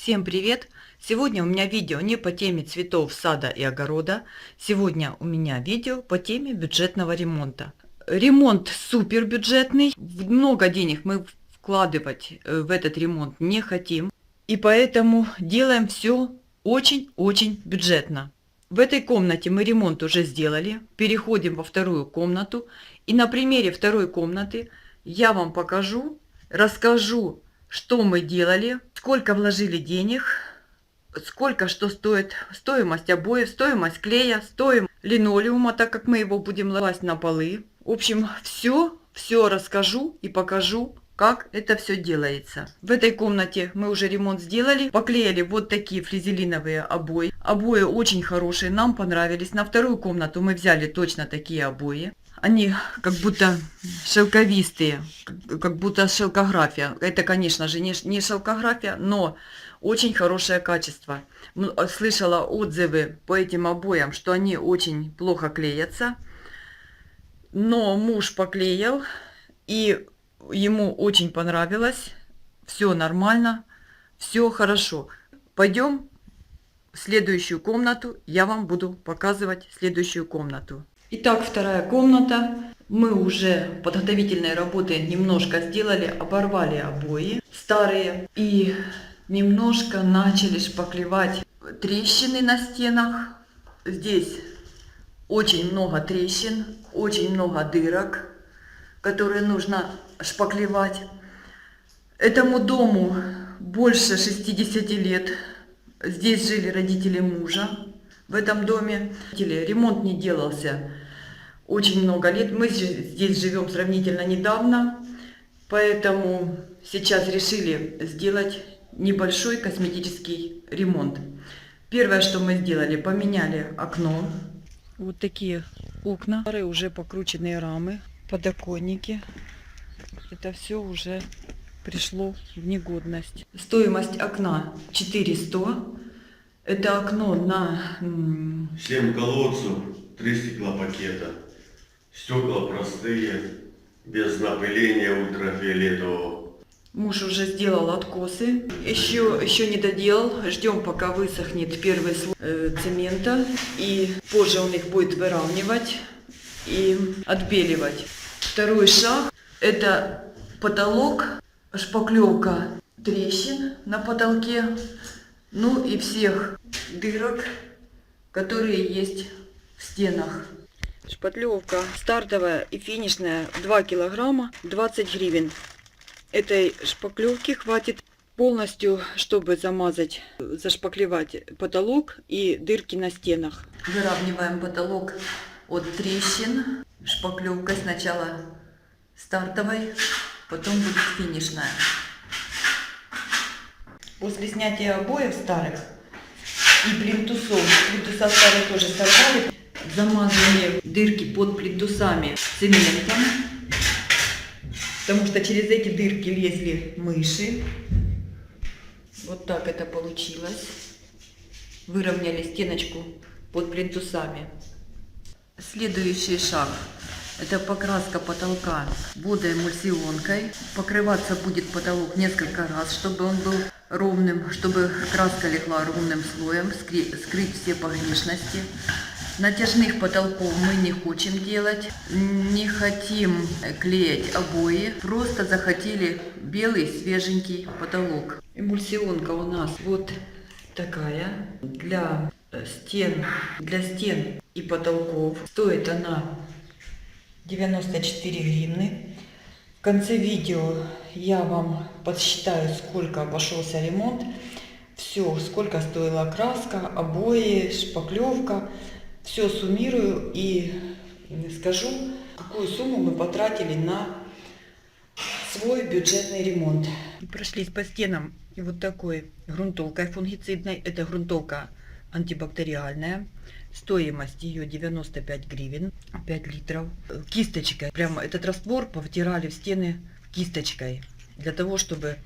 Всем привет! Сегодня у меня видео не по теме цветов, сада и огорода. Сегодня у меня видео по теме бюджетного ремонта. Ремонт супер бюджетный. Много денег мы вкладывать в этот ремонт не хотим. И поэтому делаем все очень-очень бюджетно. В этой комнате мы ремонт уже сделали. Переходим во вторую комнату. И на примере второй комнаты я вам покажу, расскажу, что мы делали, сколько вложили денег, сколько что стоит, стоимость обоев, стоимость клея, стоимость линолеума, так как мы его будем класть на полы. В общем, все расскажу и покажу, как это все делается. В этой комнате мы уже ремонт сделали, поклеили вот такие флизелиновые обои. Обои очень хорошие, нам понравились. На вторую комнату мы взяли точно такие обои. Они как будто шелковистые, как будто шелкография. Это, конечно же, не шелкография, но очень хорошее качество. Слышала отзывы по этим обоям, что они очень плохо клеятся. Но муж поклеил, и ему очень понравилось. Все нормально, все хорошо. Пойдем в следующую комнату, я вам буду показывать следующую комнату. Итак, вторая комната. Мы уже подготовительные работы немножко сделали, оборвали обои старые и немножко начали шпаклевать трещины на стенах. Здесь очень много трещин, очень много дырок, которые нужно шпаклевать. Этому дому больше 60 лет. Здесь жили родители мужа. В этом доме ремонт не делался очень много лет. Мы здесь живем сравнительно недавно, поэтому сейчас решили сделать небольшой косметический ремонт. Первое, что мы сделали, поменяли окно. Вот такие окна, старые уже покрученные рамы, подоконники. Это все уже пришло в негодность. Стоимость окна 400. Это окно на 7 колодцев, 3 стеклопакета. Стекла простые, без напыления ультрафиолетового. Муж уже сделал откосы. Еще не доделал. Ждем, пока высохнет первый слой цемента. И позже он их будет выравнивать и отбеливать. Второй шаг — это потолок, шпаклевка трещин на потолке. Ну и всех дырок, которые есть в стенах. Шпатлевка стартовая и финишная 2 килограмма, 20 гривен. Этой шпаклевки хватит полностью, чтобы замазать, зашпаклевать потолок и дырки на стенах. Выравниваем потолок от трещин. Шпаклевкой сначала стартовой, потом будет финишная. После снятия обоев старых и плинтусов, плинтуса старые тоже сорвали, замазали дырки под плинтусами цементом, потому что через эти дырки лезли мыши. Вот так это получилось. Выровняли стеночку под плинтусами. Следующий шаг — это покраска потолка водоэмульсионкой. Покрываться будет потолок несколько раз, чтобы он был ровным, чтобы краска легла ровным слоем, скрыть все погрешности. Натяжных потолков мы не хотим делать, не хотим клеить обои, просто захотели белый свеженький потолок. Эмульсионка у нас вот такая для стен и потолков. Стоит она 94 гривны. В конце видео я вам подсчитаю, сколько обошелся ремонт. Все, сколько стоила краска, обои, шпаклевка. Все суммирую и скажу, какую сумму мы потратили на свой бюджетный ремонт. Прошлись по стенам и вот такой грунтовкой фунгицидной. Это грунтовка антибактериальная. Стоимость ее 95 гривен, 5 литров. Кисточкой, прямо этот раствор повтирали в стены кисточкой, для того, чтобы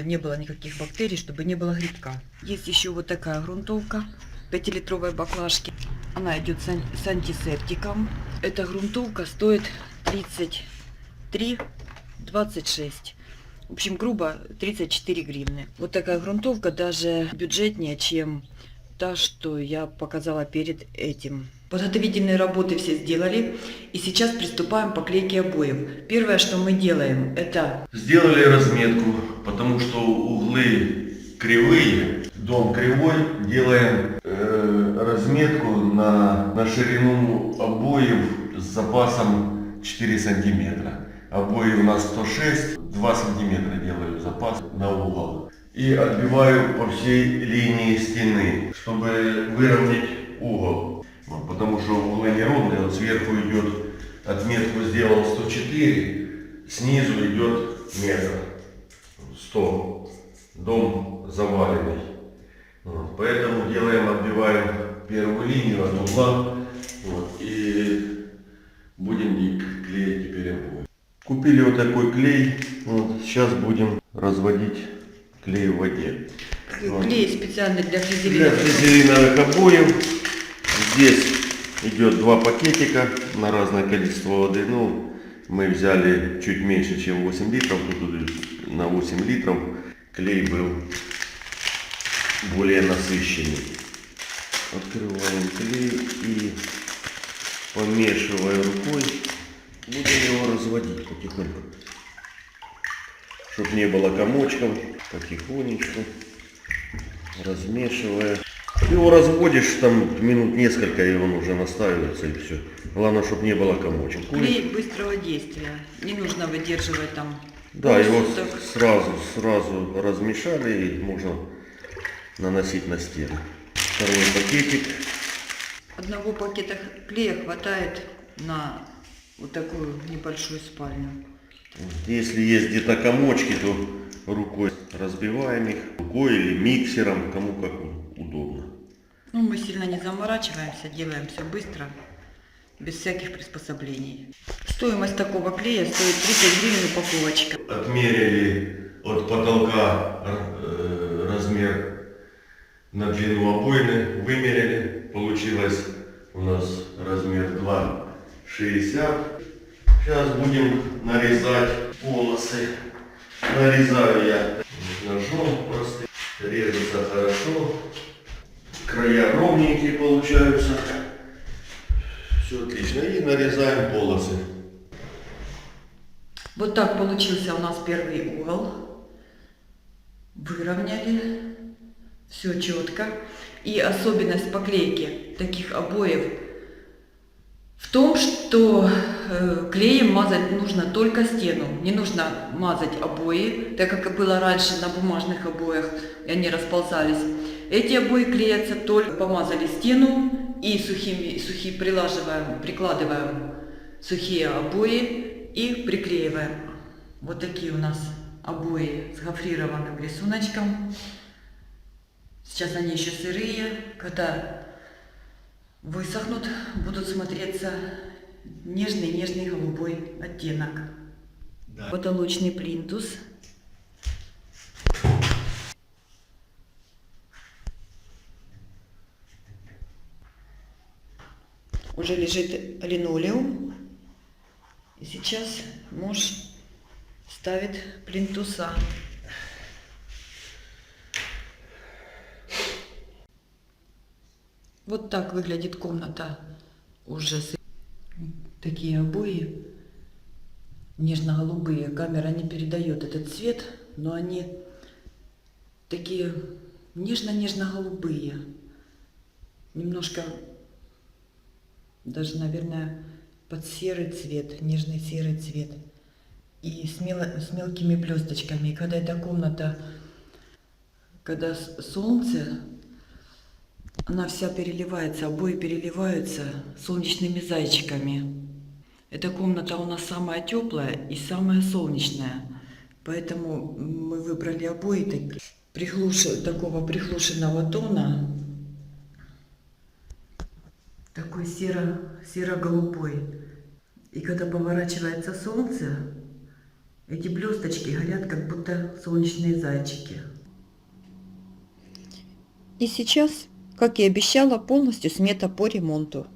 не было никаких бактерий, чтобы не было грибка. Есть еще вот такая грунтовка, 5-литровой баклажки. Она идет с антисептиком. Эта грунтовка стоит 33,26. В общем, грубо 34 гривны. Вот такая грунтовка даже бюджетнее, чем та, что я показала перед этим. Подготовительные работы все сделали, и сейчас приступаем к поклейке обоев. Первое, что мы делаем, это... Сделали разметку, потому что углы кривые, дом кривой, делаем разметку на ширину обоев с запасом 4 сантиметра. Обои у нас 106, 2 сантиметра делаю запас на угол. И отбиваю по всей линии стены, чтобы выровнять угол. Вот, потому что углы неровные, вот сверху идет, отметку сделал 104, снизу идет метр, 100, дом заваленный. Вот, поэтому делаем, отбиваем первую линию от угла, вот, и будем клеить теперь обои. Купили вот такой клей, вот, сейчас будем разводить клей в воде. Клей специально для Для флизелиновых. флизелиновых обоев. Здесь идет 2 пакетика на разное количество воды. Ну, мы взяли чуть меньше, чем 8 литров. Тут на 8 литров клей был более насыщенный. Открываем клей и, помешивая рукой, будем его разводить потихоньку, чтобы не было комочков. Потихонечку размешивая. Его разводишь там минут несколько, и он уже настаивается, и все. Главное, чтобы не было комочек. Клей быстрого действия. Не нужно выдерживать там. Да, его полсуток. сразу размешали, и можно наносить на стену. Второй пакетик. Одного пакета клея хватает на вот такую небольшую спальню. Если есть где-то комочки, то рукой разбиваем их, рукой или миксером, кому как удобно. Ну, мы сильно не заморачиваемся, делаем все быстро, без всяких приспособлений. Стоимость такого клея стоит 30 гривен упаковочка. Отмерили от потолка размер на длину обоины, вымерили. Получилось у нас размер 2,60. Сейчас будем нарезать полосы. Нарезаю я ножом просто. Режется хорошо. Края ровненькие получаются. Все отлично. И нарезаем полосы. Вот так получился у нас первый угол. Выровняли. Все четко. И особенность поклейки таких обоев в том, что клеем мазать нужно только стену. Не нужно мазать обои, так как было раньше на бумажных обоях, и они расползались. Эти обои клеятся только, помазали стену и прикладываем сухие обои и приклеиваем. Вот такие у нас обои с гофрированным рисуночком. Сейчас они еще сырые, когда высохнут, будут смотреться нежный голубой оттенок. Да. Потолочный плинтус. Уже лежит линолеум. И сейчас муж ставит плинтуса. Вот так выглядит комната уже. Такие обои нежно-голубые. Камера не передает этот цвет, но они такие нежно-нежно-голубые. Немножко даже, наверное, под серый цвет, нежный серый цвет. И с мелкими блесточками. И когда эта комната, когда солнце, она вся переливается, обои переливаются солнечными зайчиками. Эта комната у нас самая теплая и самая солнечная. Поэтому мы выбрали обои такого приглушенного тона. Такой серо-голубой. И когда поворачивается солнце, эти блесточки горят, как будто солнечные зайчики. И сейчас, как и обещала, полностью смета по ремонту.